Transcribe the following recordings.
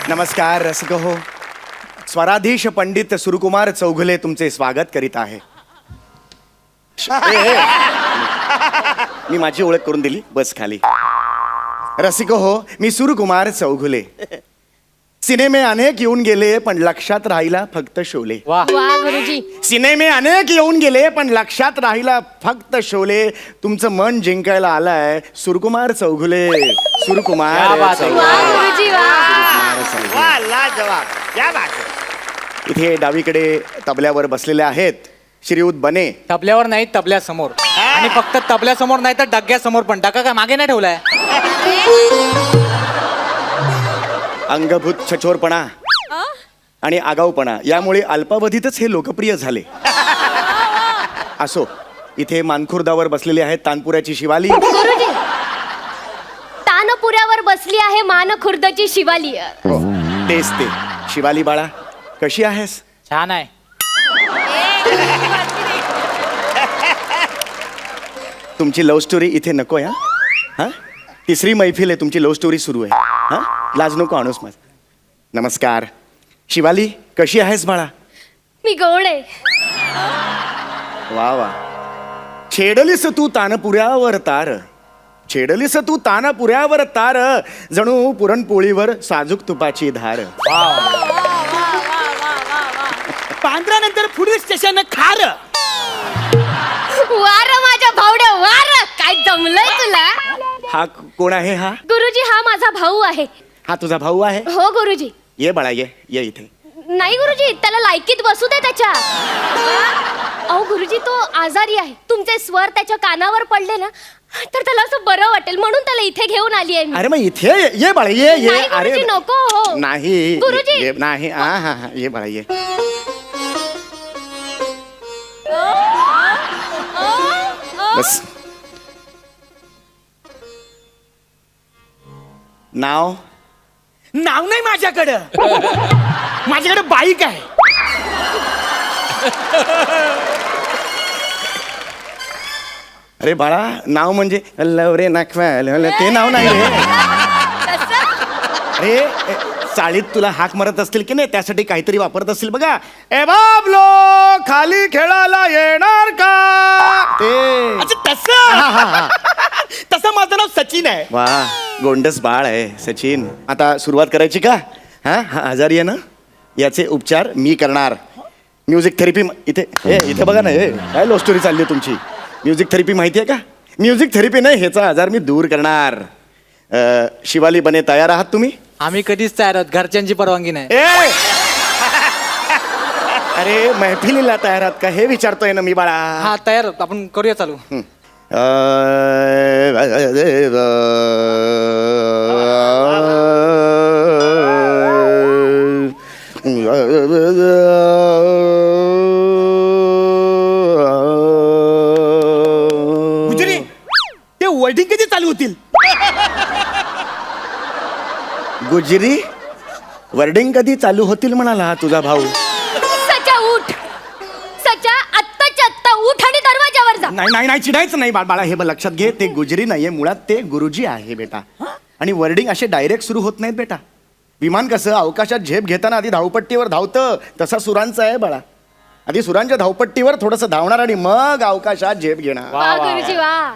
नमस्कार रसिक हो. स्वराधीश पंडित सुरकुमार चौघुले तुमचे स्वागत करीत आहे. मी माझी ओळख करून दिली, बस खाली. रसिक हो, मी सुरकुमार चौघुले. सिनेमे अनेक येऊन गेले पण लक्षात राहिला फक्त शोले. वाह वा गुरुजी. सिनेमे अनेक येऊन गेले पण लक्षात राहिला फक्त शोले. तुमचं मन जिंकायला आलाय सुरकुमार चौघुले. क्या सुरकुमार बात आहे. वा गुरुजी वा. वाह लाजवाब, क्या बात है. इथे डावीकडे तबल्यावर बसलेले आहेत श्रीयुत बने. तबल्यावर नाही, तबल्यासमोर. आणि फक्त तबल्यासमोर नाही तर डग्यासमोर पण. डगा काय मागे नाही ठेवलाय? अंगभूत छछोरपणा आणि आगाऊपणा यामुळे अल्पावधीतच हे लोकप्रिय झाले. असो, इथे मानखुर्दावर बसलेली आहेत तानपुऱ्याची शिवाली. गुरुजी, तानपुऱ्यावर बसली आहे मान खुर्दची शिवाली. हो, तेच ते. शिवाली बाळा, कशी आहेस? छान आहे. तुमची लव्ह स्टोरी इथे नको या. हा, तिसरी मैफिल आहे, तुमची लव्ह स्टोरी सुरू आहे. हा, लाज नको आणूस माझ. नमस्कार शिवाली, कशी आहेस बाळा? मी गौड आहे. वा वा. छेडलीस तू तानपुऱ्यावर तार, छेडलीस तू तानपुऱ्यावर तार, जणू पुरणपोळीवर साजूक तुपाची धार. पांढऱ्यानंतर पुढील स्टेशन खार. वार माझ्या भावड्या वार. काय जमलंय तुला? हा कोण आहे? हा गुरुजी, हा माझा भाऊ आहे. हा तुझा भाऊ आहे? हो गुरुजी. ये बाळा, ये ये इथे. नाही गुरुजी, त्याला लायकीत बसू दे त्याच्या. अहो गुरुजी, तो आजारी आहे. तुमचे स्वर त्याच्या कानावर पडले ना तर त्याला असं बरं वाटेल, म्हणून त्याला इथे घेऊन आली आहे मी. अरे मग इथे ये बाळा, ये ये. नाही गुरुजी, नको हो. नाही गुरुजी. ये, नाही. हा हा हा, ये बाळा ये. बस. नाव? नाव नाही माझ्याकडं. माझ्याकडे बाईक आहे. अरे बाळा, नाव म्हणजे लवरे नाखवा ते नाव नाही रे. अरे चाळीत तुला हाक मारत असतील की नाही, त्यासाठी काहीतरी वापरत असतील बघा. ए बाबलो, खाली खेळायला येणार का? ते अच्छा तसं. तसं माझं नाव सचिन आहे. वा, गोंडस बाळ आहे सचिन. आता सुरुवात करायची का? हा हा, आजारी आहे ना, याचे उपचार मी करणार. म्युझिक थेरपी इथे. इथे बघा ना, काय लव्ह स्टोरी चालली आहे तुमची. म्युझिक थेरपी माहिती आहे का? म्युझिक थेरपी नाही, ह्याचा आजार मी दूर करणार. शिवाली बने, तयार आहात तुम्ही? आम्ही कधीच तयार आहोत, घरच्यांची परवानगी नाही. अरे मैफिलीला तयार आहात का हे विचारतोय ना मी बाळा. हा तयार आहोत, आपण करूया चालू. गुजरी, ते वर्डिंग कधी चालू होतील? गुजरी, वर्डिंग कधी चालू होतील म्हणाला हा तुझा भाऊ. सचा उठ. सचा, आत्ताच्या आत्ता उठ आणि दरवाजावर जा. नाही नाही नाही, चिडायचं नाही बाळा. हे बघ, लक्षात घे, ते गुजरी नाहीये, मुळात ते गुरुजी आहे बेटा. आणि वर्डिंग असे डायरेक्ट सुरू होत नाहीत बेटा. विमान कसं अवकाशात झेप घेताना आधी धावपट्टीवर धावतं, तसा सुरांचा आहे बाळा. आधी सुरांच्या धावपट्टीवर थोडंसं धावणार आणि मग अवकाशात झेप घेणार. वा गुरुजी वा.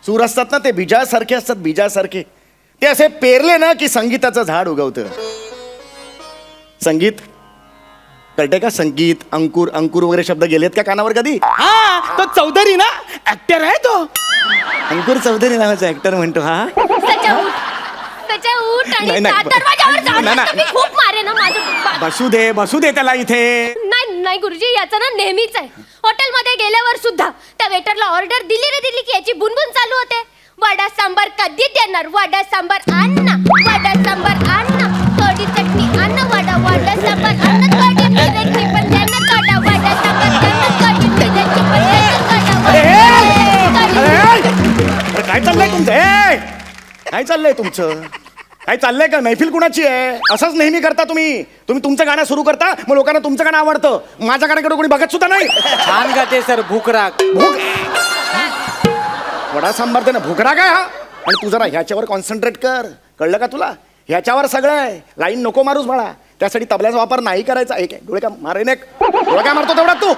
सूर असतात ना, ते बीजासारखे असतात, बीजासारखे. ते असे पेरले ना की संगीताचं झाड उगवतं. संगीत कळते का? संगीत, अंकुर. अंकुर वगैरे शब्द गेलेत का कानावर कधी? हा, तो चौधरी ना, ऍक्टर आहे तो. अंकुर चौधरी नावाचा ऍक्टर म्हणतो हा. सचा उठ. सचा उठ आणि नाही, जा, नाही. दरवाजावर जा. नाही, नाही. आता मी खूप मारे ना माझं. बसू दे त्याला इथे. नाही नाही गुरुजी, याचं ना नेहमीच आहे. हॉटेलमध्ये गेल्यावर सुद्धा त्या वेटरला ऑर्डर दिली की याची बुनबुन चालू होते. वडा सांबार कधी देणार? वडा सांबार आण ना, वडा सांबार आण ना, थोडी चटणी आण ना, वडा सांबार आण ना, थोडी मिरची पण द्या ना, थोडा वडा सांबार द्या ना, थोडी मिरची पण द्या ना, काय चाललंय तुमचं? काय चाललंय तुमचं? काय चाललंय का? मैफिल कुणाची आहे? असंच नेहमी करता तुम्ही. तुमचं गाणं सुरू करता, मग लोकांना तुमचं गाणं आवडतं, माझ्या गाण्याकडे कोणी बघत सुद्धा नाही. छान गाते सर, भूक राग. भूक वडा सांबार दे ना, भूकरा काय हा? आणि तू जरा ह्याच्यावर कॉन्सन्ट्रेट कर, कळलं का तुला? ह्याच्यावर सगळं आहे. लाईन नको मारूस बाळा, त्यासाठी तबल्याचा वापर नाही करायचा. एक डोळे का मारेन, एक डोळे काय मारतो तेवढा तू.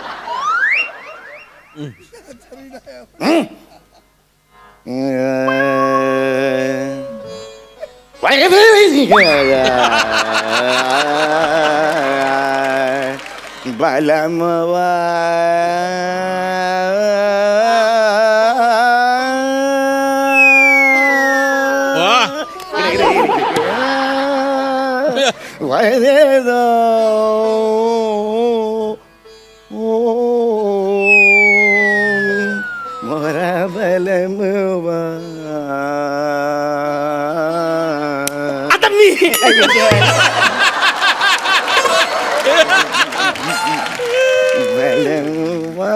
बालमवा मोरा बलमवा. आता मी बलमवा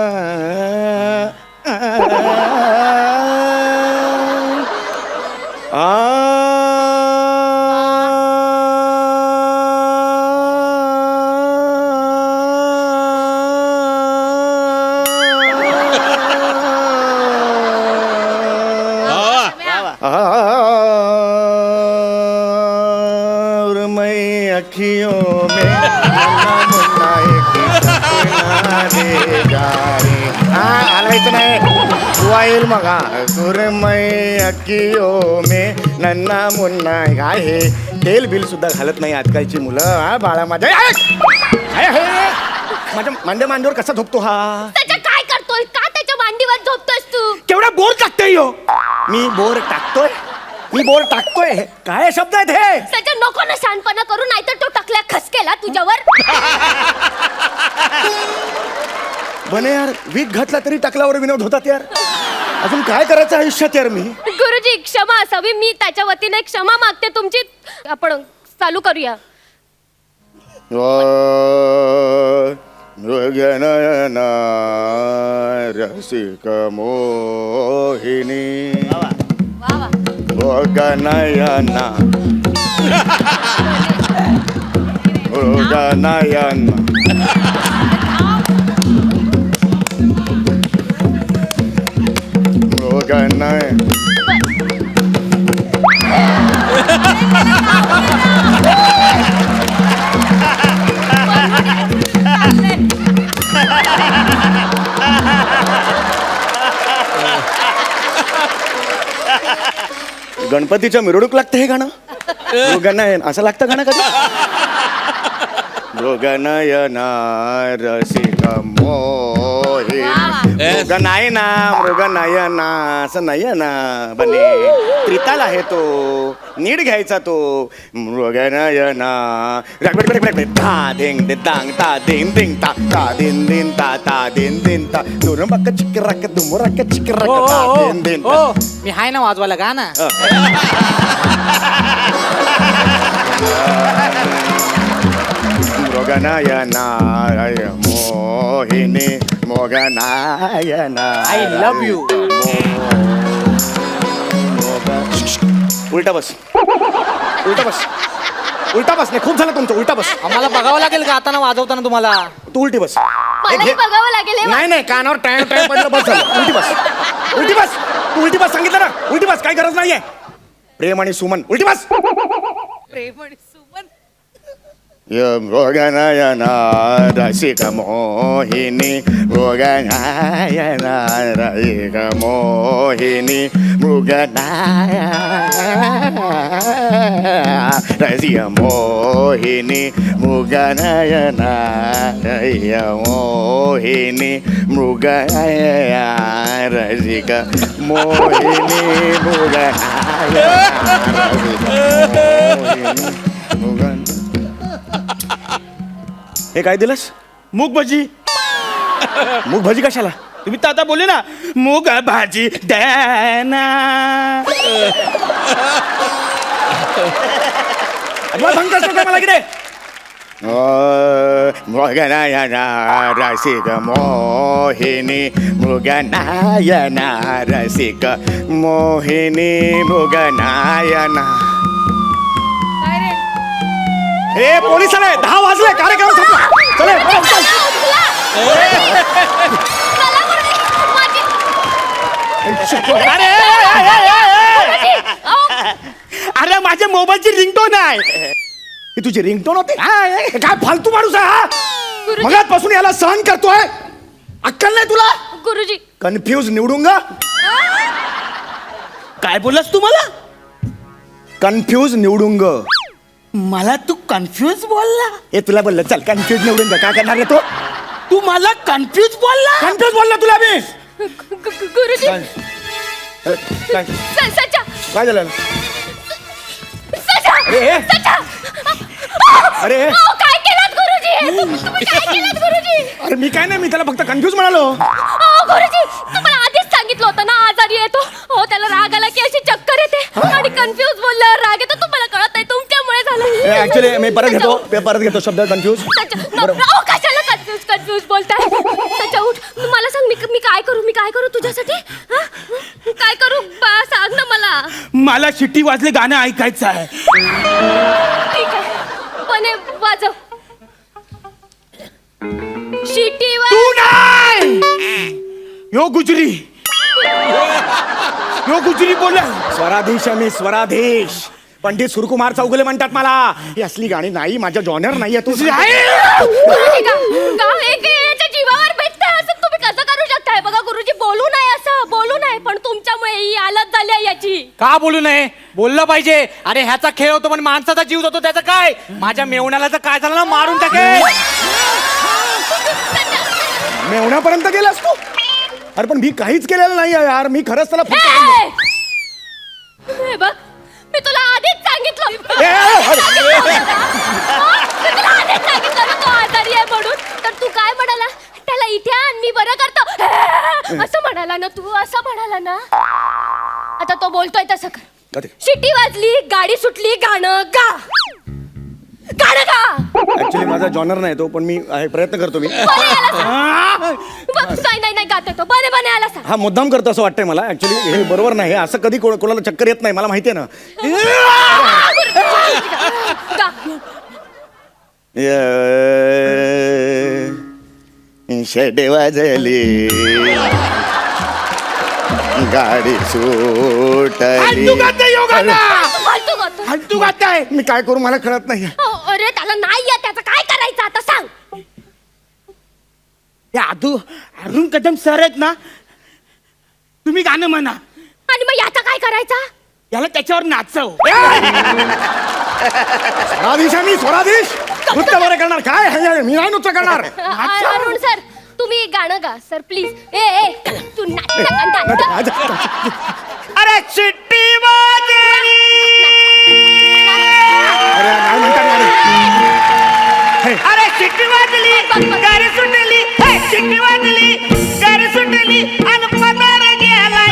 और मैं अखियों में मुन्ना मुन्ना एक सपना दे जा रे. आलायचं नाही तू येईल मग. सुरमय अखियों में नन्ना मुन्ना काय हे तेल बिल सुद्धा घालत नाही आजकालची मुलं. हा बाळा माझ्या माझ्या मांडे मांडीवर कसा झोपतो हा. त्याच्या काय करतोय, का त्याच्या मांडीवर झोपतोस तू? केवढा बोर टाकतोय ह्यो. मी बोर टाकतोय, मी बोर टाकतोय. काय शब्द आहेत हे. त्याच्या नको ना शहाणपणा करू, नाहीतर तो टकल्या खसकेला तुझ्यावर. बने यार, वीक घातला तरी टाकल्यावर विनोद होतात यार. अजून काय करायचं आयुष्यात यार मी. गुरुजी क्षमा असावी, मी त्याच्या वतीने क्षमा मागते तुमची. आपण चालू करूया. मृगनयना रसिक मोहिनी वा वा. मृगनयना मृगनयना मृगनय गणपतीच्या मिरवणूक लागतं हे गाणं. मृगनयन असं लागतं गाणं कधी. मृगनयना रसिक मोहि मृगनयना मृगनयना असं नयना बने त्रिताल आहे तो, नीट घ्यायचा तो. मृगनयना ता धिंग दे तांग ता दिन दिंग ता ता दिन दिन ता ता दिन दिन ता दुरंबक चिकरक दुमरक चिकरक ता दिन दिन ता. मी हाय ना वाजवायला गा ना. मृगनयना मोहिनी मृगनयना. I love you. उलटा बस, उलटा बस, उलटा बस. नाही खूप झालं तुमचं, उलटा बस. आम्हाला बघावं लागेल का आता वाजवताना तुम्हाला. तू उलटी बस. मलाही बघावं लागेल हे. नाही नाही कानावर टाइम टाइम पडलं बस झालं. उलटी बस, उलटी बस. तू उलटी बस सांगितलं ना, उलटी बस. काही गरज नाहीये. प्रेम आणि सुमन उलटी बस. मृगनयना रसिक मोहिनी मृगनयना रसिक मोहिनी मृगनयना रसिक मोहिनी मृगनयना रसिक मोहिनी मृगनयना रसिक मोहिनी मृगनयना. हे काय दिलंस. मूग भजी. मूग भाजी कशाला. तुम्ही तर आता बोलले ना मूग भाजी द्याना. अजिबात भंग करतो का मला की नाही. मृगनयना रसिक मोहिनी मृगनयना रसिक मोहिनी मृगनयना. हे पोलीस आले, 10 वाजले, कार्यक्रम संपला. चले चल. माझी- अरे अरे माझ्या मोबाईलची रिंगटोन आहे. ही तुझी रिंगटोन होती? हे काय फालतू माणूस आहे हा? गुरुजी मगाचपासून याला सहन करतोय. अक्कल नाही तुला? गुरुजी कन्फ्यूज निवडूंगा. काय बोललास तू मला? कन्फ्यूज निवडूंग. मला तू कन्फ्यूज बोलला? हे तुला बोललं चल कन्फ्यूज निवडूंग. काय करणार रे तो? तू मला कन्फ्यूज बोलला? कन्फ्यूज बोलला तुला मी. गुरुजी काय सचा काय झालं? सचा ए. सचा अरे अहो, काय केलात गुरुजी? तुम्ही काय केलात गुरुजी? अरे मी काय नाही, मी त्याला फक्त कन्फ्यूज म्हणालो. अहो, गुरुजी तुम्हाला आधीच सांगितलं होतं ना आजारी येतो. हो त्याला राग आला की अशी चक्कर येते आणि कन्फ्यूज बोलल्यावर राग येतो. तुम्हाला कळत नाही तुमच्यामुळे झालं. ऍक्च्युली मी परत घेतो शब्द कन्फ्यूज. अहो, कशाला कन्फ्यूज बोलताय? त्याच्या उठ मला सांग मी काय करू तुझ्यासाठी? हा? काय करू बा सांग ना मला. मला शिट्टी वाजले गाणं ऐकायचं आहे. ठीक आहे पण हे वाजव. शिटी तू नाही यो गुजरी बोला. स्वराधीश आहे मी, स्वराधीश. पंडित सुरकुमार चौगुले म्हणतात मला. ही असली गाणी नाही, माझ्या जॉनर नाहीये. तू गुरुजी का एक याच्या जीवावर भेटताय असं तुम्ही कसं करू शकताय? बघा गुरुजी बोलू नये असं बोलू नये पण तुमच्यामुळे ही हालत झाली आहे याची. का बोलू नये? बोललं पाहिजे. अरे ह्याचा खेळ होतो पण माणसाचा जीव जातो त्याचं काय? माझ्या मेवण्याला जर काय झालं ना मारून टाकेल. मेवण्यापर्यंत गेलास तू? अरे पण मी काहीच केलेलं नाही यार. मी खरंच त्याला हे बघ मी तुला आधीच सांगितलं. मी तुला आधीच सांगितलं ना तो आजारी आहे म्हणून. तर तू काय म्हणाला? त्याला इथे आण मी बरं करतो असं म्हणाला ना तू. असं म्हणाला ना. आता तो बोलतोय तसं कर. शिटी वाजली गाडी सुटली गाणं गा. गाणं गा. ऍक्च्युली माझा जॉनर नाही तो, पण मी प्रयत्न करतो मी. नाही गाते तो बने बने आला सा. हा मुद्दाम करतो असं वाटतंय मला. ऍक्च्युली हे बरोबर नाही. असं कधी कोणाला चक्कर येत नाही मला माहितीये ना. शेडे वाजली गाडी सुटली. तू गाताय. मी काय करू मला कळत नाही. अरे त्याला नाही येत त्याचं काय करायचं आता सांग. अरुण कदम सर आहेत ना, तुम्ही गाणं म्हणा आणि मग याचा काय करायचा? याला त्याच्यावर नाचव. स्वराधीश आहे मी, स्वराधीश. नृत्य बरं करणार काय? मी नाही नृत्य करणार. अरुण सर तुम्ही गाणं गा सर प्लीज. ए तू नाच. अरे चिट्टी वाजली. अरे नाही म्हणतात. अरे चिट्टी वाजली गाडी सुटली. चिट्टी वाजली गाडी सुटली आणि पदार गेलाय.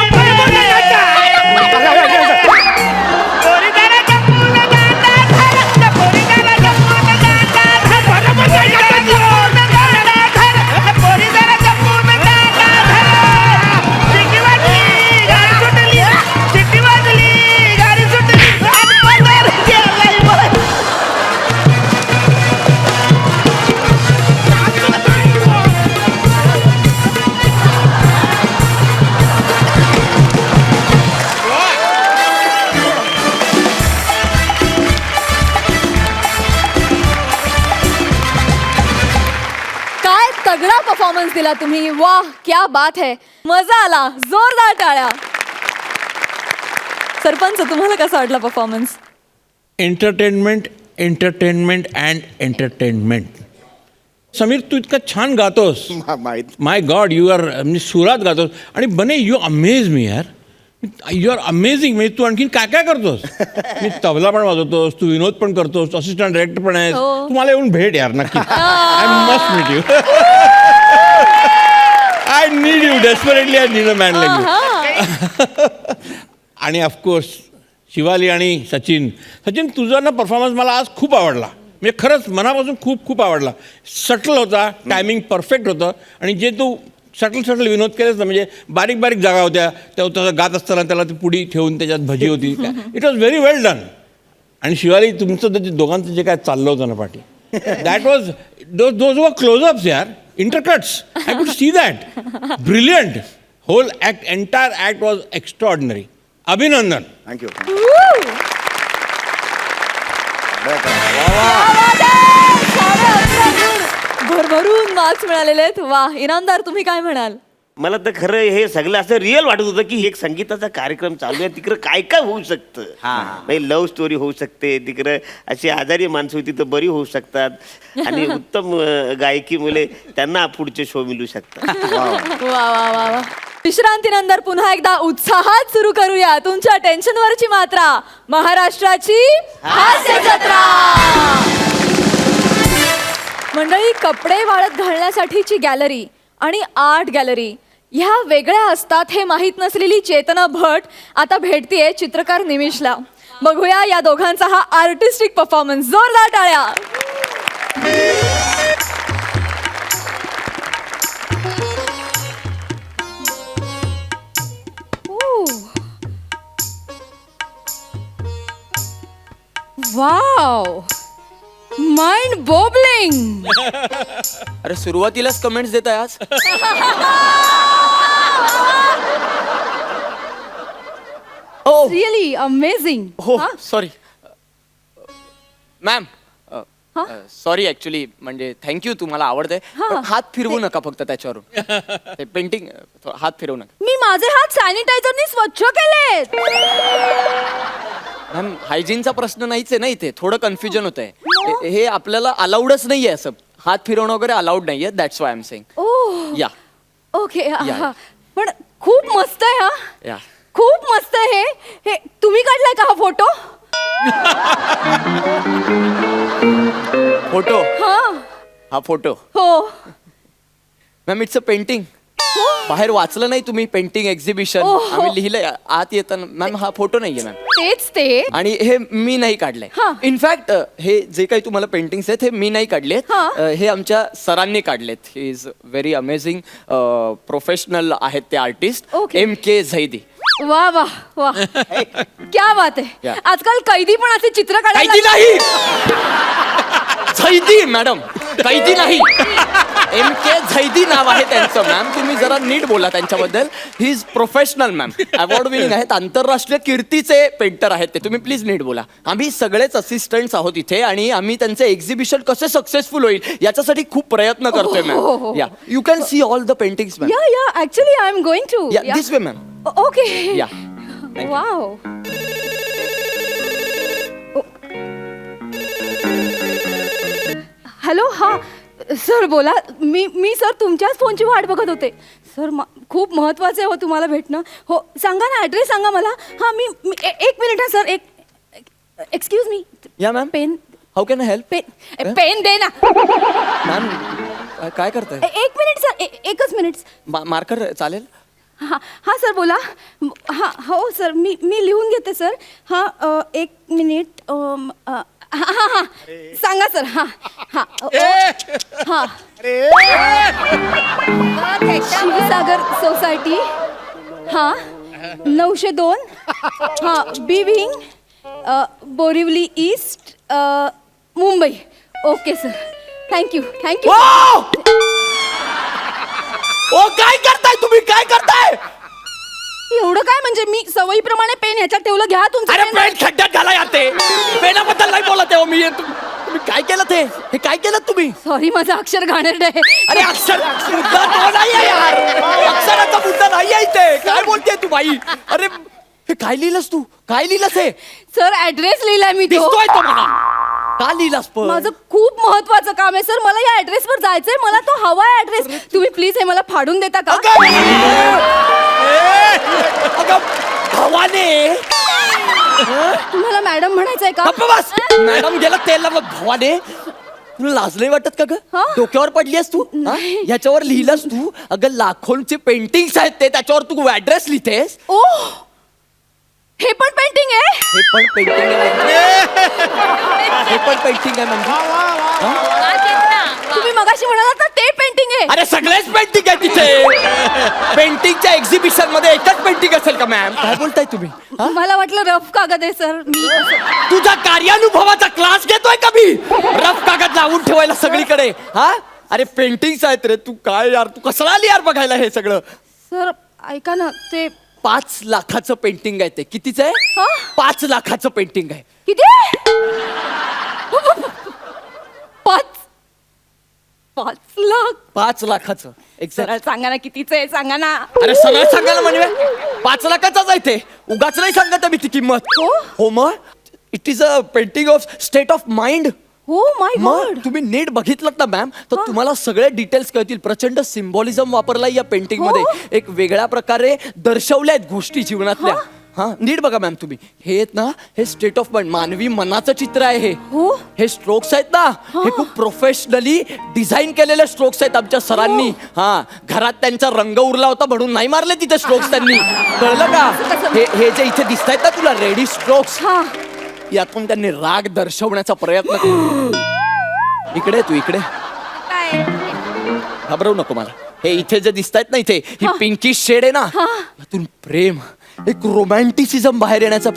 तगड़ा परफॉर्मन्स दिला तुम्ही. वाह क्या बात है. मजा आला. जोरदार टाळ्या. सरपंच तुम्हाला कसा वाटला performance? Entertainment and entertainment. Sameer तू इतका छान गातोस. माहित. माय गॉड यू आर म्हणजे सुरात गातोस. आणि बने यू अमेज मी यार. You are amazing. म्हणजे तू आणखीन काय काय करतोस? मी तबला पण वाजवतोस, तू विनोद पण करतोस, असिस्टंट डायरेक्टर पण आहेस. तू मला येऊन भेट यार नक्की. I must meet you. I need you desperately. I need a man like you. आणि ऑफकोर्स शिवाली आणि सचिन. सचिन तुझा ना परफॉर्मन्स मला आज खूप आवडला. म्हणजे खरंच मनापासून खूप खूप आवडला. सटल होता, टायमिंग परफेक्ट होतं. आणि जे तू सटल विनोद केलेस ना, म्हणजे बारीक बारीक जागा होत्या तेव्हा तसं गात असताना त्याला ती पुडी ठेवून त्याच्यात भजी होती. It was very well done. आणि शिवाली तुमचं ते दोघांचं जे काय चाललं होतं ना पाठी, that was those were closeups यार. Intercuts. I could see that. Brilliant. Whole act entire act was extraordinary. अभिनंदन. थँक्यू. भरभरून मार्क्स मिळालेले आहेत. वा, इनामदार तुम्ही काय म्हणाल? मला तर खरं हे सगळं असं रिअल वाटत होतं की एक संगीताचा कार्यक्रम चालू आहे, तिकडं काय काय होऊ शकतं. लव्ह स्टोरी होऊ शकते, तिकडं अशी आजारी माणसं होती तर बरी होऊ शकतात आणि उत्तम गायकी मुले त्यांना पुढचे शो मिळू शकतात. वा वा वा वा. विश्रांतीनंतर पुन्हा एकदा उत्साहात सुरू करूया तुमच्या टेन्शनवरची मात्रा, महाराष्ट्राची हास्य जत्रा. मंडळी, कपडे वाळत घालण्यासाठीची गॅलरी आणि आर्ट गॅलरी ह्या वेगळ्या असतात हे माहीत नसलेली चेतना भट आता भेटतीये चित्रकार निमिषला. बघूया या दोघांचा हा आर्टिस्टिक परफॉर्मन्स. जोरदार टाळ्या. Wow, mind boggling. अरे सुरुवातीलाच कमेंट्स देताय आज. Really amazing. हो सॉरी मॅम. सॉरी ऍक्च्युली, म्हणजे थँक्यू, तुम्हाला आवडतंय. पण हात फिरवू नका फक्त त्याच्यावरून. ते पेंटिंग हात फिरवू नका. मी माझे हात सॅनिटायझरनी स्वच्छ केलेत. मॅम, हायजीनचा प्रश्न नाहीच आहे ना इथे. थोडं कन्फ्युजन होत आहे. हे आपल्याला अलाउडच नाहीये, असं हात फिरवणं वगैरे अलाउड नाहीये. That's why I am saying. Oh, yeah okay. या. पण खूप मस्त आहे हा. या. खूप मस्त आहे हे. तुम्ही काढलाय का हा फोटो? फोटो? हा. हा फोटो? हो. Ma'am, it's a painting. बाहेर वाचलं नाही तुम्ही? पेंटिंग एक्झिबिशन ओहो. आम्ही लिहिलंय आत येताना. मॅम, हा फोटो नाहीये मॅम. तेच ते. आणि हे मी नाही काढलंय. हा. इनफॅक्ट हे जे काही तुम्हाला पेंटिंग्स आहेत हे मी नाही काढलेत. हा. हे आमच्या सरांनी काढलेत. He is very amazing professional आहेत ते आर्टिस्ट. Okay. MK झैदी. वा वा वा. क्या बात आहे. या. आजकाल कैदी पण असे चित्र कैदी काढायला. नाही, झैदी मॅडम, कैदी नाही. MK झैदी नाव आहे त्यांचं. मॅम, तुम्ही जरा नीट बोला त्यांच्याबद्दल. He is professional ma'am. Award winning आहेत, आंतरराष्ट्रीय कीर्तीचे पेंटर आहेत ते. तुम्ही प्लीज नीट बोला. आम्ही सगळेच असिस्टंट्स आहोत इथे आणि आम्ही त्यांचे एक्झिबिशन कसे सक्सेसफुल होईल याच्यासाठी खूप प्रयत्न करतोय ma'am. Yeah, you can see all the paintings ma'am. Yeah yeah, actually I am going to. Yeah, this way ma'am. Okay. Yeah. Wow. Hello. हा सर, बोला. मी सर तुमच्याच फोनची वाट बघत होते. सर, खूप महत्वाचं आहे हो तुम्हाला भेटणं. हो, सांगा ना, ॲड्रेस सांगा मला. हां, एक मिनिट हा sir. Excuse me. Yeah ma'am. Pen. How can I help? Pen दे ना. मॅम, काय करताय? एक मिनिट सर. एकच मिनिट. मार्कर चालेल? हां हां सर, बोला. हां हो सर, मी लिहून घेते सर. हां, एक मिनिट. हां हां हां, सांगा सर. हां हां हां. शिवसागर सोसायटी. हां, 902. हां, B wing, Borivali east, Mumbai. Okay sir. Thank you thank you. ओ, काय करताय तुम्ही? काय करताय? एवढं काय म्हणजे, मी सवयीप्रमाणे पेन ह्याच्यात ठेवलं. घ्या तुमचं अरे पेन. पेन खड्ड्यात घाला यार. ते पेनाबद्दल नाही बोलत आहे हो मी. तुम्ही काय केलं ते? हे काय केलं तुम्ही? सॉरी, माझं अक्षर घाणेरडं आहे. अरे अक्षर मुद्दा तो नाहीये यार. अक्षराचा मुद्दा नाहीये इथे. काय बोलतेय तू बाई? अरे हे काय लिहिलंस तू? काय लिहिलंस हे? सर, ऍड्रेस लिहिलाय मी तो. दिसतोय तो मला. का लिहिलास पण? माझं खूप महत्वाचं काम आहे सर. मला या ऍड्रेसवर जायचंय. मला तो हवा आहे ऍड्रेस. तुम्ही प्लीज हे मला फाडून देता का? अगं भवाने. तुम्हाला मॅडम म्हणायचंय का? गप्प बस. मॅडम गेला तेलला बघ. भवाने, तुला लाज नाही वाटत का ग? हा? डोक्यावर पडलीस तू? हा? ह्याच्यावर लिहिलंस तू? अगं लाखोंचे पेंटिंग्स आहेत ते, त्याच्यावर तू ऍड्रेस लिहितेस? ओ, हे पण पेंटिंग आहे? हे पण पेंटिंग आहे. हे पण पेंटिंग आहे म्हणजे? तुम्ही मगाशी म्हणालात ना ते पेंटिंग आहे. अरे सगळेच पेंटिंग आहे तिथे. पेंटिंगच्या एक्झिबिशन मध्ये एकच पेंटिंग असेल का मॅम? काय बोलताय तुम्ही? मला वाटलं रफ कागद आहे सर. मी तुझा कार्यानुभवाचा क्लास घेतोय का मी? रफ कागद लावून ठेवायला सगळीकडे. हा, अरे पेंटिंग्स आहेत रे. तू काय यार, तू कसं आली यार बघायला हे सगळं? सर ऐका ना, ते 5 लाखाचं पेंटिंग आहे ते. कितीच आहे? हा? 5 लाखाचं पेंटिंग आहे. किती? 5 लाखाचं सरळ सांगा ना कितीचं आहे सांगा ना. अरे सरळ सांगायला म्हणजे 5 लाखाचाच आहे ते. उगाच नाही सांगत आहे मी ती किंमत. हो मग it is a painting of state of mind. हो माय मग गॉड. तुम्ही नीट बघितलं ना मॅम तर तुम्हाला सगळे डिटेल्स कळतील. प्रचंड सिम्बॉलिझम वापरलाय या पेंटिंग मध्ये. एक वेगळ्या प्रकारे दर्शवल्या आहेत गोष्टी जीवनातल्या. हा नीट बघा मॅम तुम्ही. हे आहेत ना हे स्टेट ऑफ माइंड मानवी मनाचं चित्र आहे हे. हो. हे स्ट्रोक्स आहेत ना हे खूप प्रोफेशनली डिझाईन केलेले स्ट्रोक्स आहेत आमच्या सरांनी. हा घरात त्यांचा रंग उरला होता म्हणून नाही मारले तिथे स्ट्रोक्स त्यांनी. कळलं का? हे जे इथे दिसत आहेत ना तुला रेडी स्ट्रोक्स हा यातून त्यांनी राग दर्शवण्याचा प्रयत्न केला. इकडे तू इकडे काय घाबरवू नको मला. हे इथे जे दिसत आहेत ना इथे ही पिंकी शेड आहे ना यातून प्रेम एक रोमॅन्टिसिझम बाहेर येण्याचा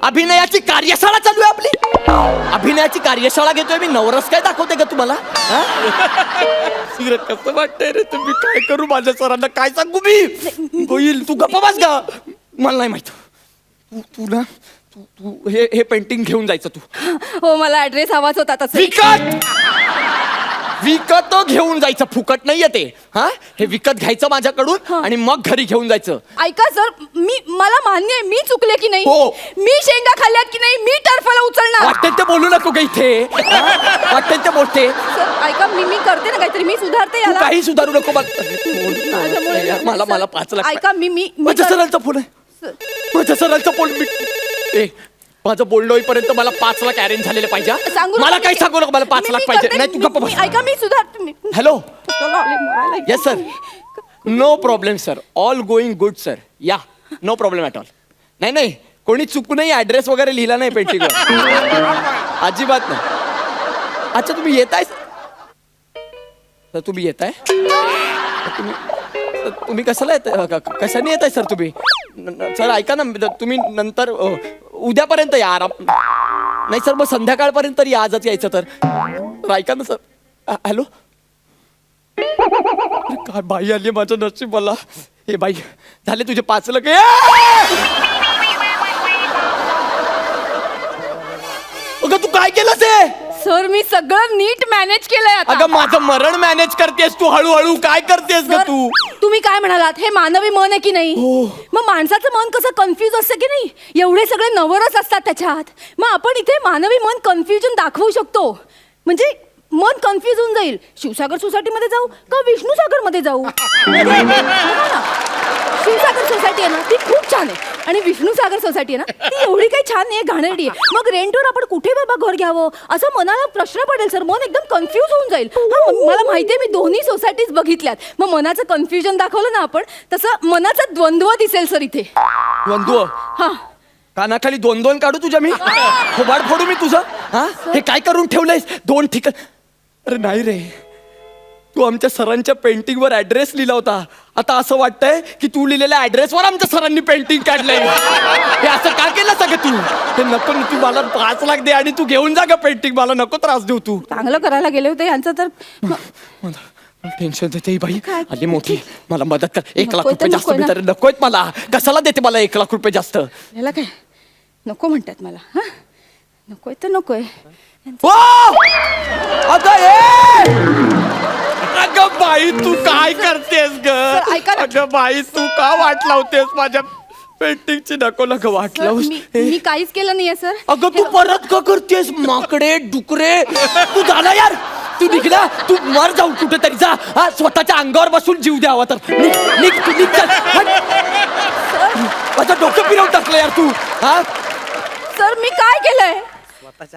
अभिनयाची कार्यशाळा चालू आहे आपली. अभिनयाची कार्यशाळा घेतोय मी. नवरस काय दाखवते का तुम्हाला? कसं वाटतंय रे तुम्ही काय करू माझ्या सरांना काय सांगू मी? होईल तू गप्पा बस का? मला नाही माहित. तू ना तू हे पेंटिंग घेऊन जायचं तू. हो मला ऍड्रेस हवाच होता तसं. विकत घेऊन जायचं. फुकट नाहीये ते. हा हे विकत घ्यायचं माझ्याकडून आणि मग घरी घेऊन जायचं. ऐका सर मला मान्य आहे मी चुकले की नाही. हो. मी शेंगा खाल्ल्यात की नाही मी टर्फला उचलणार. वाटते ते बोलू नको का इथे? वाटते ते बोलते. सर ऐका मी करते ना काहीतरी मी सुधारते तू याला. काही सुधारू नको मला सर, 5 लाख. ऐका मी माझ्या सरांचा फोन आहे. माझ्या सरांचा फोन माझं बोलणं होईपर्यंत मला 5 लाख अरेंज झालेले पाहिजे. सांगू मला नका, काही सांगू नको. मला 5 लाख पाहिजे. नाही तू गप्प बस. ऐका मी सुधारते. हॅलो चला, आले मरायला. Yes sir. No problem sir. All going good sir. Yeah no problem at all. नाही कोणी चुकूनही ऍड्रेस वगैरे लिहिला नाही पेंटिंगवर. अजिबात नाही. अच्छा तुम्ही येताय सर? तुम्ही येताय? तुम्ही कशाला येत कशाने येताय सर तुम्ही? सर ऐका ना तुम्ही नंतर उद्यापर्यंत या आराम. नाही सर मग संध्याकाळपर्यंत या आजच यायचं तर. ऐका ना सर. हॅलो काय बाई आली माझं नशीब मला. हे बाई झाले तुझे 5 लाख. अगं तू काय केलंस हे? सर मी सगळं नीट मॅनेज केलंय आता. अगं माझं मरण मॅनेज करतेस तू हळूहळू. काय करतेस ग सर, तू? तुम्ही काय म्हणालात हे मानवी मन आहे की नाही. मग माणसाचं मन कसं कन्फ्युज असतं की नाही. एवढे सगळे नवरच असतात त्याच्यात. मग आपण इथे मानवी मन कन्फ्युजन दाखवू शकतो. म्हणजे मन कन्फ्युज होऊन जाईल. शिवसागर सोसायटीमध्ये जाऊ का विष्णू सागर मध्ये जाऊ. शिवसागर सोसायटी आहे ना ती खूप छान आहे आणि विष्णू सागर सोसायटी आहे ना ती एवढी काही छान नाही घाणेरडी आहे. मग रेंटवर आपण कुठे बाबा घर घ्यावं असं मनाला प्रश्न पडेल सर. मन एकदम कन्फ्यूज होऊन जाईल. मला माहितीये मी दोन्ही सोसायटीज बघितल्यात. मग मनाचं कन्फ्युजन दाखवलं ना आपण तसं मनाचा द्वंद्व दिसेल सर इथे. द्वंद्व? हा कानाखाली 2 काढू तुझ्या मी? खोबाड फोडू मी तुझं? हा हे काय करून ठेवलंयस 2 ठिकाण? अरे नाही रे तू आमच्या सरांच्या पेंटिंगवर ऍड्रेस लिहिला होता. आता असं वाटतंय की तू लिहिलेल्या ऍड्रेसवर आमच्या सरांनी पेंटिंग काढलंय. हे असं का केलं सगळं तू? हे नको तू मला 5 लाख दे आणि तू घेऊन जा ग पेंटिंग. मला नको त्रास देऊ तू. चांगलं करायला गेले होते यांचं तर. टेन्शन देते ही बाई. आली मोठी. मला मदत कर. 1 लाख नकोय रुपये तर जास्त नकोय ना. बिचारे नकोयत मला. कशाला देते मला 1 लाख रुपये जास्त? याला काय नको म्हणतात मला. हा नकोय तर नकोय. ओ! अगं ए! अगं बाई तू काय करतेस ग? सर, ऐका ना. अगं बाई तू का वाट लावतेस माझ्या पेंटिंगची? नको वाट सर, लावूस. मी काहीच केलं नाहीये सर. अगं तू परत का करतेस? माकडे डुकरे तू झाला यार. तू निघला. तू मर जाऊन कुठेतरी जा. हा स्वतःच्या अंगावर बसून जीव द्यावा तर निघ तू निघ चल. हट. माझं डोकं फिरवून टाकलं यार तू. हा सर मी काय केलंय?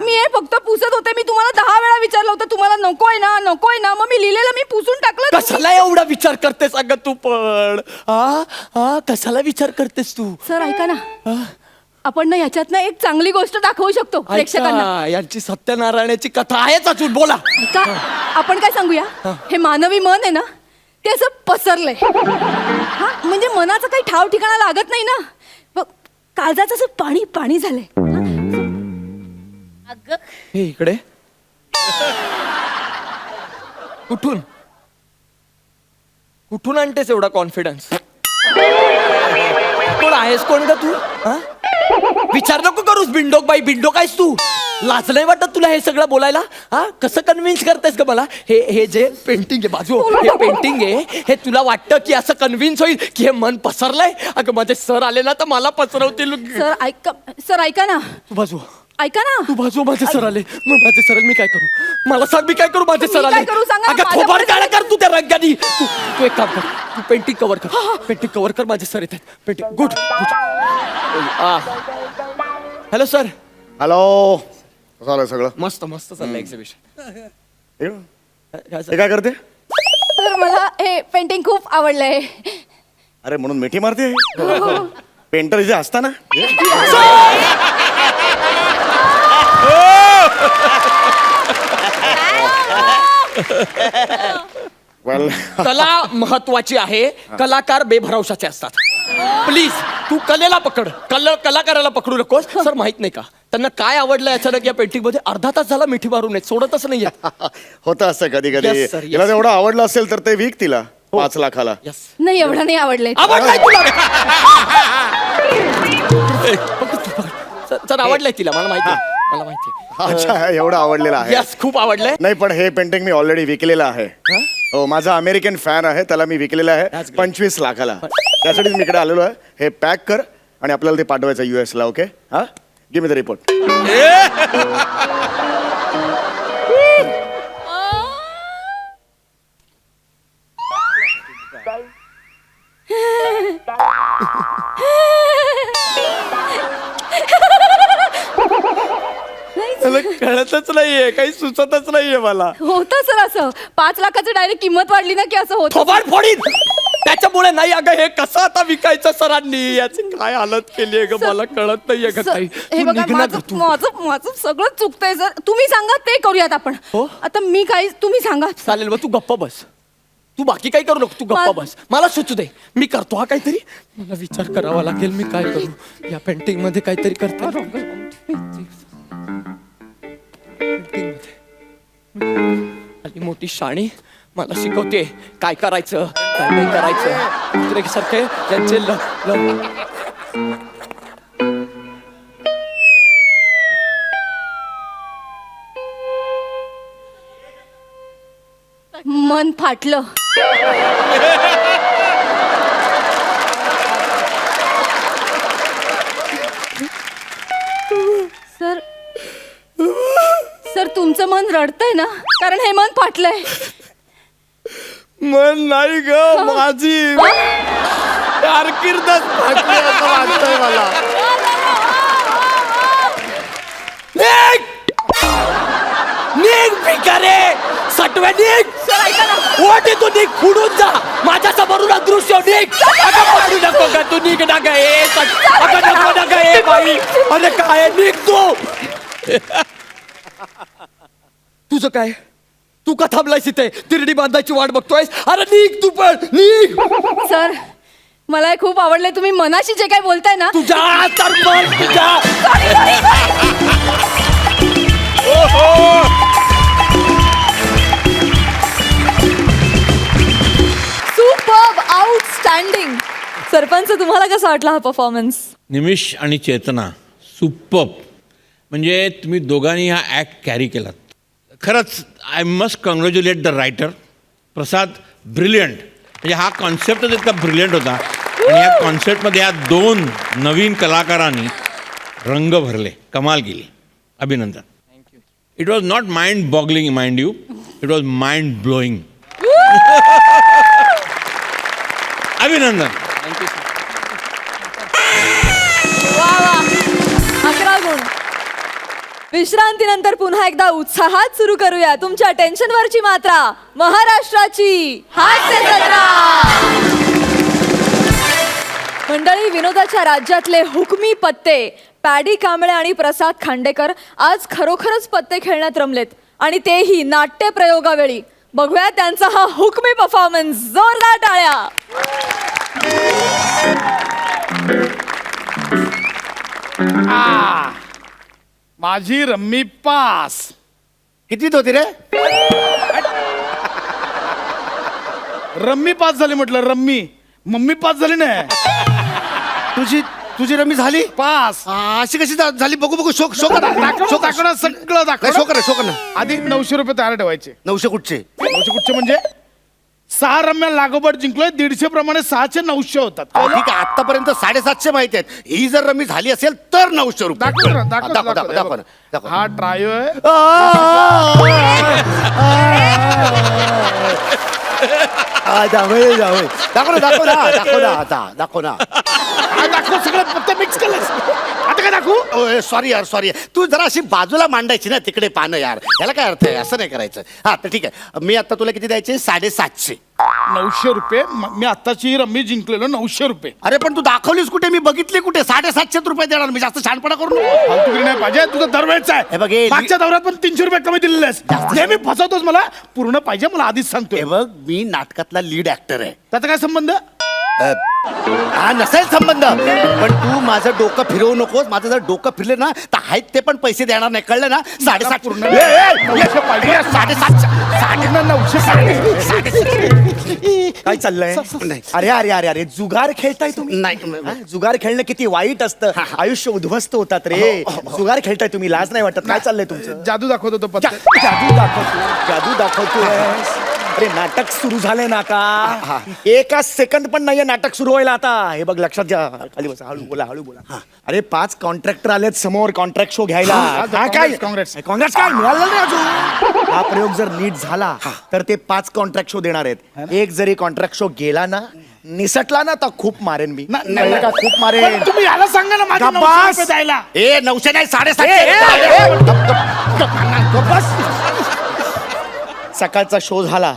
मी हे फक्त पुसत होते. मी तुम्हाला 10 वेळा विचारलं होतं तुम्हाला नकोय ना. मग मी लिहिलेलं मी पुसून टाकलं. कशाला एवढा विचार करतेस अगं तू पण? हा कशाला विचार करतेस तू? सर ऐका ना आपण ना याच्यात ना एक चांगली गोष्ट दाखवू शकतो प्रेक्षकांना. ऐका, यांची सत्यनारायणाची कथा आहेच अजून. बोला. का आपण काय सांगूया हे मानवी मन आहे ना ते असं पसरलंय. हा म्हणजे मनाचं काही ठाव ठिकाणा लागत नाही ना. बघ काळजाचं असं पाणी पाणी झालंय. हे इकडे कुठून आणतेस एवढा कॉन्फिडन्स? कोण आहेस कोण ग तू? हा विचार नको करूस. बिंडोक बाई बिंडोक आहेस तू? लाज नाही वाटत तुला हे सगळं बोलायला? हा, कसं कन्व्हिन्स करतेस ग मला? हे जे पेंटिंग आहे बाजू, हे पेंटिंग आहे, हे तुला वाटतं की असं कन्व्हिन्स होईल की हे मन पसरलंय? अगं माझे सर आले ना तर मला पसरवतील. सर ऐका ना, तू बाजू, ऐका ना. तू बाजू, माझे सर आले. मग माझे सर, मी काय करू? मला सांग, मी काय करू? माझे सर मी आले. काय करू सांगा? अगं माझ्या थोबाड पुढे काळा कर तू त्या रंगानी. तू एक काम कर, तू पेंटिंग कव्हर कर, पेंटिंग कव्हर कर. माझे सर येतात. Painting good good. Hello sir. Hello, कसं आलं सगळं? मस्त मस्त चाललंय एक्झिबिशन. हे काय करते? सर मला हे पेंटिंग खूप आवडलंय. अरे म्हणून मिठी मारते? पेंटर इथे असताना Well, कला महत्वाची आहे, कलाकार बेभरवशाचे असतात. प्लीज तू कलेला पकड, कलाकाराला पकडू नकोस. सर माहित नाही का त्यांना काय आवडलं अचानक या पेंटिंग मध्ये? अर्धा तास झाला मिठी मारून येत, सोडतच नाहीये. होतं असं कधी कधी. Yes, sir, yes. तिला तेवढं आवडलं असेल तर ते विक तिला 5 लाखाला. यस, नाही एवढं नाही आवडलंय. आवडलाय तुला? सर आवडलंय तिला, मला माहिती, मला माहिती. अच्छा, एवढं आवडलेलं आहे. यस, खूप आवडलंय. नाही पण हे पेंटिंग मी ऑलरेडी विकलेलं आहे. हो, माझा अमेरिकन फॅन आहे, त्याला मी विकलेलं आहे That's great. 25 लाखाला. त्यासाठीच मी इकडे आलेलो आहे. हे पॅक कर आणि आपल्याला ते पाठवायचं US ला. ओके, हा, गिव मी द रिपोर्ट. कळतच नाहीये, काही सुचतच नाहीये मला. होतं सर असं 5 लाखाचं डायरेक्ट किंमत वाढली ना की असं होतं. थोबाड फोडीन त्याच्यामुळे. नाही अगं, हे कसं आता विकायचं सरांनी? याची काय हालत केली आहे ग, मला कळत नाहीये ग सर, काही. हे तू बघा निघ ना माझं ग तू. माझं माझं सगळं चुकतंय सर. तुम्ही सांगा ते करूयात आपण. हो? आता मी काय, तुम्ही सांगा. चालेल, मग तू गप्प बस. तू बाकी काही करू नको, तू गप्पा बस. मला सुचू दे, मी करतो हा काहीतरी. मला विचार करावा लागेल मी काय करू. या पेंटिंग मध्ये काहीतरी करते. आणि मोठी शाणी मला शिकवते काय करायचं, काय नाही करायचं. दुसऱ्यासारखे त्यांचे मन फाटलं. सर सर तुमचं मन रडतंय ना, कारण हे मन फाटलंय. मन नाही ग, माझी कारकीर्दच फाटली असं वाटतंय मला. निघ भिकारे, सटवे निघ. ओट तू निघ, उडून जा माझ्या समोरून अदृश्य. निघ, अगं पाडू नको ग तू, निघ ना ग. अगं नको ना ग ए बाई. अरे काय, निघ तू. तुझं काय? तू का थांबलायस इथे? तिरडी बांधायची वाट बघतोयस? अरे निघ तू पण, निघ. सर मला हे खूप आवडलंय. तुम्ही मनाशी जे काय बोलताय ना, तुझ्या तर मन तुझ्या. Superb, outstanding. सरपंच, तुम्हाला कसा वाटला हा परफॉर्मन्स? निमिष आणि चेतना सुपर्ब. म्हणजे तुम्ही दोघांनी हा ॲक्ट कॅरी केलात. खरंच I must congratulate the writer Prasad. Brilliant. म्हणजे हा कॉन्सेप्टच इतका ब्रिलियंट होता आणि या कॉन्सेप्टमध्ये या 2 नवीन कलाकारांनी रंग भरले, कमाल केली. अभिनंदन. It was not mind boggling mind you, it was mind blowing. अभिनंदन. वा वा, 11 गुण. विश्रांतीनंतर पुन्हा एकदा उत्साहात सुरू करूया तुमच्या टेन्शनवरची मात्रा, महाराष्ट्राची हास्य जत्रा. मंडळी, विनोदाच्या राज्यातले हुकमी पत्ते पॅडी कांबळे आणि प्रसाद खांडेकर आज खरोखरच पत्ते खेळण्यात रमलेत, आणि तेही नाट्य प्रयोगावेळी. बघूया त्यांचा हा हुकमी परफॉर्मन्स. जोरदार टाळ्या. माझी रम्मी पास. कितवीत होती रे? रम्मी पास झाली म्हटलं. रम्मी मम्मी पास झाली ना. तुझी रमी झाली पास अशी कशी झाली बघू बघू शोक शोक दाखवणं सगळं दाखव शोक ना शोक ना आधी 900 रुपये तयार ठेवायचे 900 कुठचे 900 कुठचे म्हणजे 6 रम्या लागोपाठ जिंकलोय 150 प्रमाणे 6चे 900 होतात ठीक आहे आतापर्यंत 750 माहिती आहेत ही जर रमी झाली असेल तर 900 रुपये दाखव ना, दाखव, दाखव दाखव, दाखव ना, दाखव. हा ट्रायो आहे दाखव ना दाखव ना दाखव ना आता दाखव ना हा दाखव सगळं फक्त मिक्स केलंस आता काय दाखवू सॉरी यार सॉरी तू जरा अशी बाजूला मांडायची ना तिकडे पानं यार याला काय अर्थ आहे असं नाही करायचं हा तर ठीक आहे मी आता तुला किती द्यायचे 750 900 रुपये मी आत्ताची रम्मी जिंकलेलो 900 रुपये अरे पण तू दाखवलीस कुठे मी बघितली कुठे 750 रुपये देणार मी जास्त छानपणा करू नको फालतूगिरी नाही पाहिजे तुझं दरवेळचं हे बघ, आहे हे मागच्या दौऱ्यात पण 300 रुपये कमी दिलेले आहेस नेहमी फसवतोस मला पूर्ण पाहिजे मला आधीच सांगतोय हे बघ मी नाटकातला लीड ऍक्टर आहे त्याचा काय संबंध हा नसेल संबंध पण तू माझं डोकं फिरवू नकोस माझं जर डोकं फिरले ना तर आहेत ते पण पैसे देणार नाही कळलं ना 750 पूर्ण. ए, ए, ए, पाहिजे. 750 काय चाललंय नाही. अरे अरे अरे अरे जुगार खेळताय तुम्ही नाही. हा? जुगार खेळणं किती वाईट असतं आयुष्य उद्ध्वस्त होतात रे जुगार खेळताय तुम्ही लाज नाही वाटत काय चाललंय तुमचं जादू दाखवत होतो पत्ते जादू दाखवतो अरे नाटक सुरू झालंय ना का एका सेकंद पण नाहीये नाटक सुरू व्हायला आता हे बघ लक्षात घ्या खाली बसा हळू बोला अरे 5 कॉन्ट्रॅक्टर आलेत समोर कॉन्ट्रॅक्ट शो घ्यायला हा, काय काँग्रेस. काँग्रेस काय मिळालं नाही अजून हा प्रयोग जर नीट झाला तर ते 5 कॉन्ट्रॅक्ट शो देणार आहेत एक जरी कॉन्ट्रॅक्ट शो गेला ना निसटला ना तर खूप मारेन मी कळलं का? खूप मारेन तुम्ही याला सांगा ना माझे गप्प 900 बस. रुपये द्यायला ए 900 नाही 750 सकाळचा शो झाला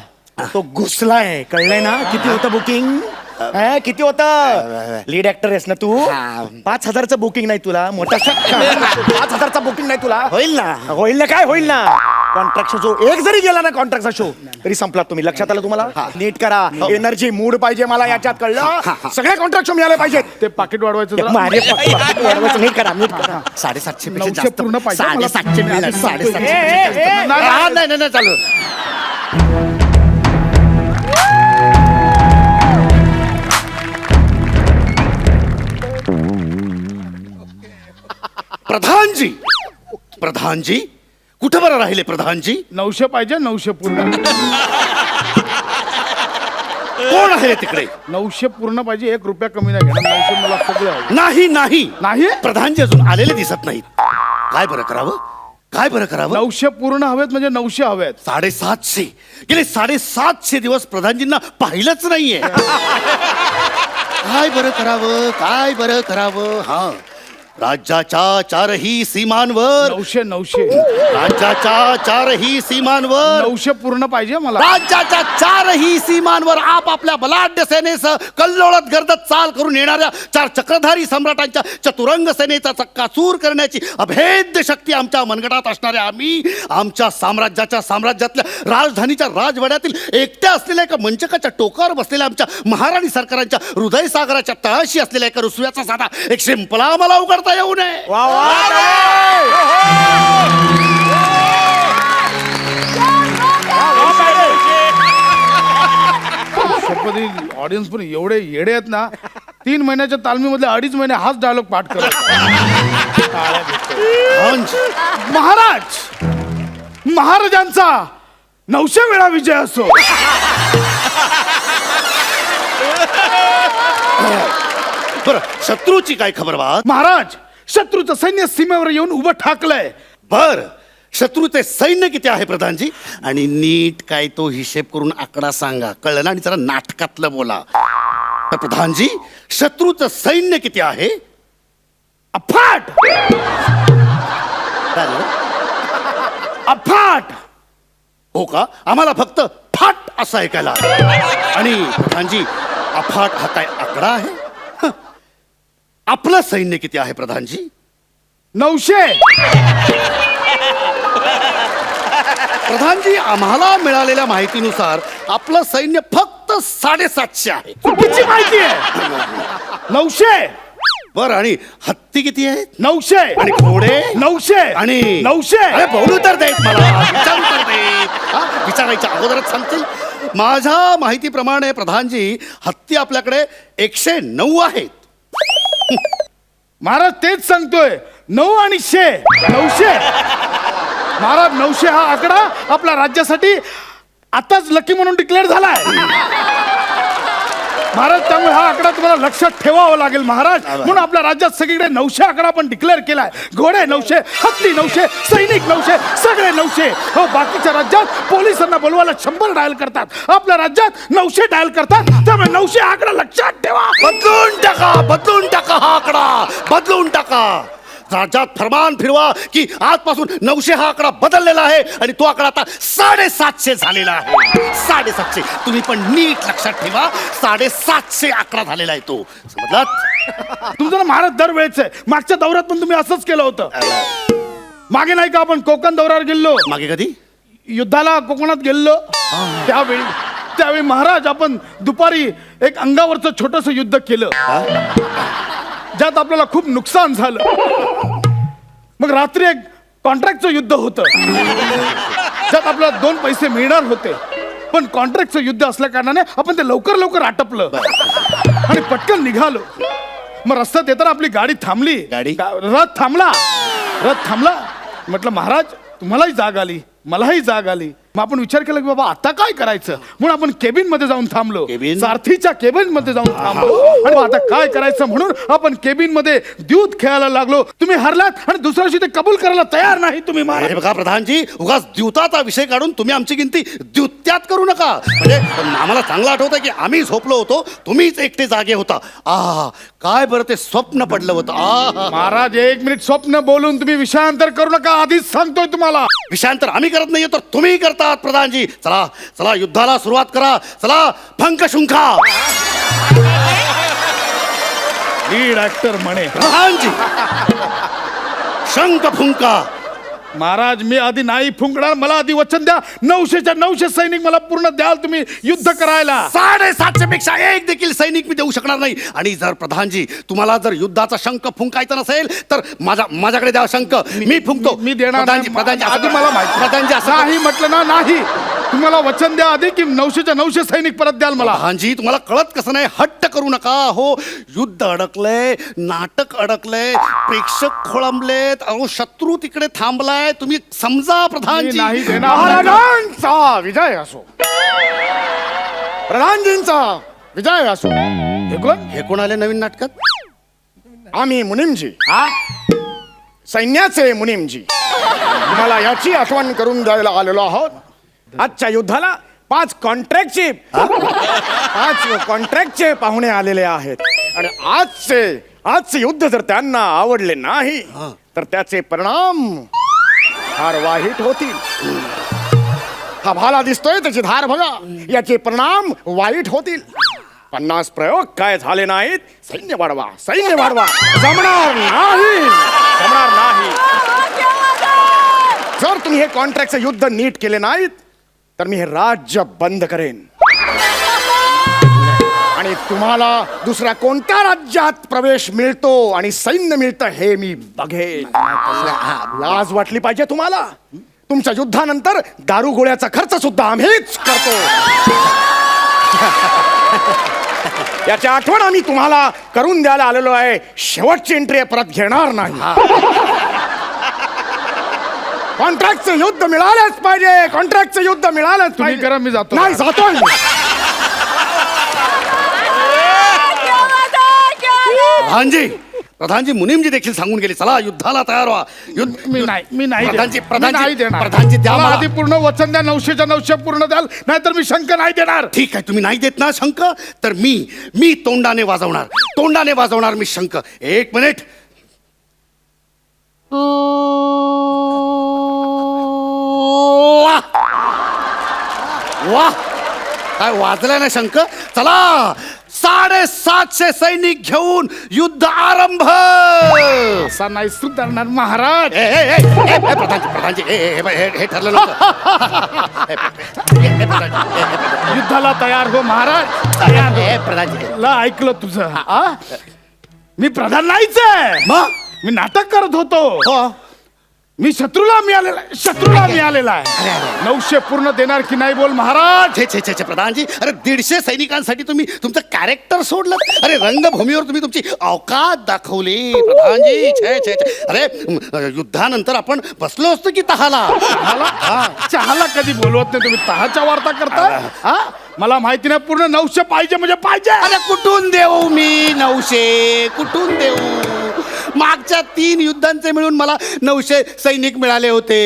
तो घुसलाय कळलंय ना किती होतं बुकिंग किती होतं लीड ऍक्टर आहेस ना तू 5,000चं बुकिंग नाही तुला मोठा 5,000चा बुकिंग नाही तुला होईल ना काय होईल ना कॉन्ट्रॅक्ट शो एक जरी गेला ना कॉन्ट्रॅक्टचा शो तरी संपला तुम्ही लक्षात आलं तुम्हाला नीट करा एनर्जी मूड पाहिजे मला याच्यात कळलं सगळे कॉन्ट्रॅक्ट शो मिळाले पाहिजेत ते पाकिट वाढवायचं जरा. नीट करा नीट करा 750 900 पूर्ण पाहिजे मला. 750 मिळणार 750 नाही, नाही नाही चालू प्रधानजी कुठं बरं राहिले प्रधानजी 900 पाहिजे 900 पूर्ण कोण आहे तिकडे 900 पूर्ण पाहिजे 1 रुपया कमी नाही घेणार 900 मला सगळं हवं. नाही नाही नाही प्रधानजी अजून आलेले दिसत नाहीत काय बरं करावं 900 पूर्ण हवेत म्हणजे 900 हवेत 750 गेले 750 दिवस प्रधानजींना पाहिलंच नाहीये काय बरं करावं हा राज्याच्या 4ही सीमांवर 900 राज्याच्या 4ही सीमांवर 900 पूर्ण पाहिजे मला राज्याच्या 4ही सीमांवर आपापल्या बलाढ्य सेनेसह कल्लोळत गर्दत चाल करून येणाऱ्या 4 चक्रधारी सम्राटांच्या चतुरंग सेनेचा चक्काचूर करण्याची अभेद्य शक्ती आमच्या मनगटात असणाऱ्या आम्ही आमच्या साम्राज्यातल्या राजधानीच्या राजवाड्यातील एकट्या असलेल्या एका मंचकाच्या टोकावर बसलेल्या आमच्या महाराणी सरकारांच्या हृदयसागराच्या तळाशी असलेल्या एका रुसव्याचा साधा एक शिंपला मला उघडता येऊ नये शपथी ऑडियन्स पण एवढे येडे आहेत ना 3 महिन्याच्या तालमीमधले 2.5 महिने हाच डायलॉग पाठ करत महाराजांचा 900 वेळा विजय असो बरं शत्रूची काय खबर बा महाराज शत्रूचं सैन्य सीमेवर येऊन उभं ठाकलंय बर शत्रूचे सैन्य किती आहे प्रधानजी आणि नीट काय तो हिशेब करून आकडा सांगा कळलं ना आणि जरा नाटकातलं बोला तर प्रधानजी शत्रूचं सैन्य किती आहे अफाट काय झालं? अफाट हो का आम्हाला फक्त फाट असं ऐकायला आलं. आणि प्रधानजी अफाट हा काय आकडा आहे हं. आपलं सैन्य किती आहे प्रधानजी 900 प्रधानजी आम्हाला मिळालेल्या माहितीनुसार आपलं सैन्य फक्त 750 आहे चुकीची माहिती आहे 900 बर आणि हत्ती किती आहेत 900 आणि घोडे 900 आणि 900 अरे बोलू तर देत मला विचारू तर देत हा, विचारायच्या अगोदरच सांगतील माझ्या माहितीप्रमाणे प्रधानजी हत्ती आपल्याकडे 109 आहेत महाराज तेच सांगतोय 9 आणि 900 महाराज 900 हा आकडा आपल्या राज्यासाठी आताच लकी म्हणून डिक्लेअर झालाय महाराज. त्यामुळे हा आकडा तुम्हाला लक्षात ठेवावा लागेल महाराज. म्हणून आपल्या राज्यात सगळीकडे 900 आकडा आपण डिक्लेअर केलाय. घोडे 900, हत्ती 900, सैनिक 900, सगळे 900. हो, बाकीच्या राज्यात पोलिसांना बोलवायला 100 डायल करतात, आपल्या राज्यात 900 डायल करतात. त्यामुळे 900 आकडा लक्षात ठेवा. बदलून टाका हा आकडा, बदलून टाका. राज्यात फरमान फिरवा की आजपासून 900 हा आकडा बदललेला आहे आणि तो आकडा आता 750 झालेला आहे. 750. तुम्ही पण नीट लक्षात ठेवा, 750 आकडा झालेला आहे तो. समजलात? तुमचं ना महाराज दरवेळेच आहे. मागच्या दौऱ्यात पण तुम्ही असंच केलं होतं. मागे नाही का आपण कोकण दौऱ्यावर गेलो, मागे कधी युद्धाला कोकणात गेलो त्यावेळी महाराज आपण दुपारी एक अंगावरचं छोटस युद्ध केलं ज्यात आपल्याला खूप नुकसान झालं. मग रात्री एक कॉन्ट्रॅक्टचं युद्ध होतं ज्यात आपल्याला 2 पैसे मिळणार होते, पण कॉन्ट्रॅक्टचं युद्ध असल्या कारणाने आपण ते लवकर आटपलं आणि पटकन निघालो. मग रस्त्यात येताना आपली गाडी थांबली. रथ थांबला. म्हटलं महाराज तुम्हालाही जाग आली, मलाही जाग आली. मग आपण विचार केला की बाबा आता काय करायचं, म्हणून आपण केबिन मध्ये जाऊन थांबलो. सारथीच्या केबिन मध्ये जाऊन थांबलो आणि मग आता काय करायचं म्हणून आपण केबिन मध्ये द्यूत खेळायला लागलो. तुम्ही हरलात आणि दुसऱ्या दिवशी ते कबूल करायला तयार नाही तुम्ही. अरे बघा प्रधानजी, उगाच द्यूताचा विषय काढून तुम्ही आमची गिनती द्यूत्यात करू नका. म्हणजे आम्हाला चांगलं आठवतं की आम्ही झोपलो होतो, तुम्हीच एकटे जागे होता. काय बरं ते स्वप्न पडलं होतं. महाराज 1 मिनिट स्वप्न बोलून तुम्ही विषयांतर करू नका, आधीच सांगतोय तुम्हाला. विषयांतर आम्ही करत नाहीये तर तुम्ही करतात प्रधानजी. चला चला युद्धाला सुरुवात करा. चला फंक शुंखा. लीड ऍक्टर म्हणे प्रधानजी शंख फुंका. महाराज मी आधी नाही फुंकणार, मला आधी वचन द्या. 900च्या 900 सैनिक मला पूर्ण द्याल तुम्ही युद्ध करायला. 750 पेक्षा एक देखील सैनिक मी देऊ शकणार नाही. आणि जर प्रधानजी तुम्हाला जर युद्धाचा शंख फुंकायचा नसेल तर माझ्याकडे द्या शंख, मी फुंकतो. मी देणार प्रधानजी आधी मला माहिती. प्रधानजी असं नाही म्हटलं ना, नाही. तुम्हाला वचन द्या आधी की 900च्या 900 सैनिक परत द्याल मला. प्रधानजी तुम्हाला कळत कसं नाही, हट्ट करू नका. हो, युद्ध अडकलंय, नाटक अडकलंय, प्रेक्षक खोळंबलेत, अहो शत्रू तिकडे थांबलाय. तुम्ही समजा प्रधानजी. नाही देणार. महाराजांचा विजय असो, प्रधानजींचा विजय असो. हे कोण आले नवीन नाटकात? आम्ही मुनीमजी, सैन्याचे मुनीमजी, तुम्हाला याची आठवण करून द्यायला आलेलो आहोत. आजच्या युद्धाला 5 कॉन्ट्रॅक्टचे पाहुणे आलेले आहेत आणि आजचे युद्ध जर त्यांना आवडले नाही तर त्याचे परिणाम फार वाईट होतील. हा भाला दिसतोय, त्याची धार बघा, याचे परिणाम वाईट होतील. 50 प्रयोग काय झाले नाहीत. सैन्य वाढवा. जमणार नाही. जर तुम्ही हे कॉन्ट्रॅक्टचं युद्ध नीट केले नाहीत तर मी हे राज्य बंद करेन आणि तुम्हाला दुसऱ्या कोणत्या राज्यात प्रवेश मिळतो आणि सैन्य मिळतं हे मी बघेन. लाज वाटली पाहिजे तुम्हाला. तुमच्या युद्धानंतर दारू गोळ्याचा खर्च सुद्धा आम्हीच करतो. याची आठवण आम्ही तुम्हाला करून द्यायला आलेलो आहे. शेवटची एंट्री परत घेणार नाही. कॉन्ट्रॅक्टचं युद्ध मिळालंच पाहिजे. कॉन्ट्रॅक्टचं युद्ध मिळालंच तुम्ही पाहिजे. करा, मी जातो. नाही, जातोय. प्रधानजी मुनीमजी देखील सांगून गेले, चला युद्धाला तयार व्हा. मी नाही प्रधानजी देणार. द्या मला मला. आधी पूर्ण वचन द्या. 900च्या 900 पूर्ण द्याल, नाहीतर मी शंख नाही देणार. ठीक आहे, तुम्ही नाही देत ना शंख, तर मी तोंडाने वाजवणार मी शंख. 1 मिनिट. वाह, काय वाजलाय ना शंख. चला 750 सैनिक घेऊन युद्ध आरंभ. असा नाही सुधारणार महाराज. प्रधानजी हे ठरलं नव्हतं. युद्धाला तयार हो महाराज. प्रधानजी ला ऐकलं तुझं. मी प्रधान नाहीच आहे. मग मी नाटक करत होतो. मी शत्रूला मिळालेला आहे 900 पूर्ण देणार की नाही बोल महाराज. छे प्रधानजी, अरे 150 सैनिकांसाठी तुम्ही तुमचं कॅरेक्टर सोडलं. अरे रंगभूमीवर तुम्ही तुमची अवकात दाखवली प्रधानजी. छे अरे युद्धानंतर आपण बसलो असतो की तहाला. चहाला कधी बोलवत नाही तुम्ही, तहाच्या वार्ता करता. हा मला माहिती नाही, पूर्ण 900 पाहिजे म्हणजे पाहिजे. अरे कुठून देऊ मी 900, कुठून देऊ? मागच्या 3 युद्धांचे मिळून मला 900 सैनिक मिळाले होते.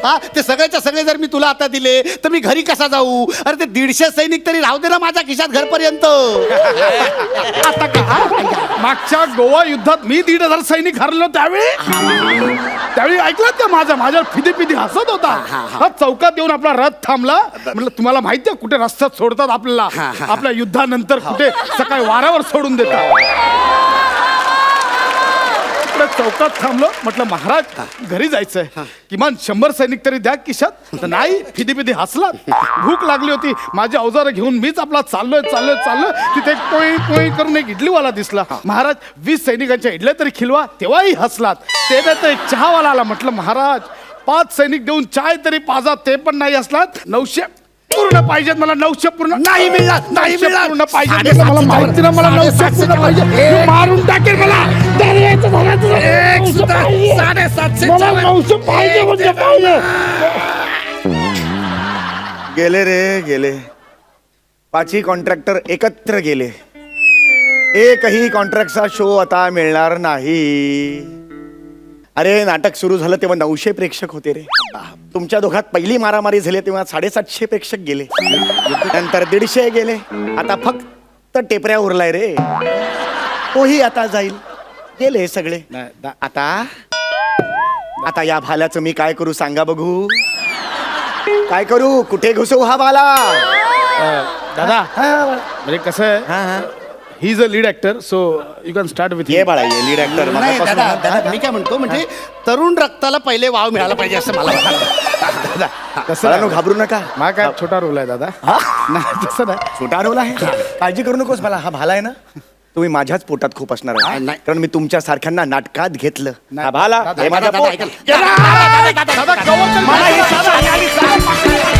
हा ते सगळेच्या सगळे जर मी तुला आता दिले तर मी घरी कसा जाऊ? अरे ते 150 सैनिक तरी राहू दे ना माझ्या खिशात घरपर्यंत. आता का मागच्या गोवा युद्धात मी 1,500 सैनिक हरलो त्यावेळी ऐकलं का माझ्यावर फिदी हसत होता. हा चौकात येऊन आपला रथ थांबला. म्हटलं तुम्हाला माहिती आहे कुठे रस्त्यात सोडतात आपल्याला, आपल्या युद्धानंतर कुठे सकाळी वारावर सोडून देतात. चौकात थांबलो, म्हटलं महाराज घरी जायचंय, किमान 100 सैनिक तरी द्या खिशात. तर नाही, फिदी हसला. भूक लागली होती, माझे अवजार घेऊन मीच आपला चाललोय. तिथे एक पोळी करून एक इडलीवाला दिसला. महाराज 20 सैनिकांच्या इडल्या तरी खिलवा. तेव्हाही हसलात. ते तर एक चहावाला आला. म्हटलं महाराज 5 सैनिक देऊन चाय तरी पाजा, ते पण नाही हसलात. 900 पूर्ण पाहिजेत मला. 900 पूर्ण नाही मिळणार, नाही मिळणार. पूर्ण पाहिजे. मला माहिती ना, मला 900 पूर्ण पाहिजे. मी मारून टाकेल मला. 750 मला 900 पाहिजे म्हणजे पाहिजे. गेले 5ही कॉन्ट्रॅक्टर एकत्र गेले. एकही कॉन्ट्रॅक्टचा शो आता मिळणार नाही. अरे नाटक सुरू झालं तेव्हा 900 प्रेक्षक होते रे. तुमच्या दोघात पहिली मारामारी झाली तेव्हा 750 प्रेक्षक गेले. नंतर 150 गेले. आता फक्त टेपऱ्या उरलाय रे, तोही आता जाईल. गेले सगळे. आता या भाल्याचं मी काय करू सांगा बघू. काय करू, कुठे घुसवू हा भाला? दादा म्हणजे कसं आहे, he is a lead actor, so you can start with. ये बाळा, ये लीड ऍक्टर. नाही दादा, मी काय म्हणतो म्हणजे तरुण रक्ताला पहिले वाव मिळाला पाहिजे असं मला वाटतं. कसं घाबरू नका. हा काय छोटा रोल आहे दादा. नाही तसं नाही, छोटा रोल आहे. काळजी करू नकोस. मला हा भाला आहे ना, तुम्ही माझ्याच पोटात खूप असणार आहे. नाही. कारण मी तुमच्या सारख्यांना नाटकात घेतलं. नाही. हा भाला दादा, हे माझा दादा, पोट. ऐका. दादा, कवर तर- मला हे साधा-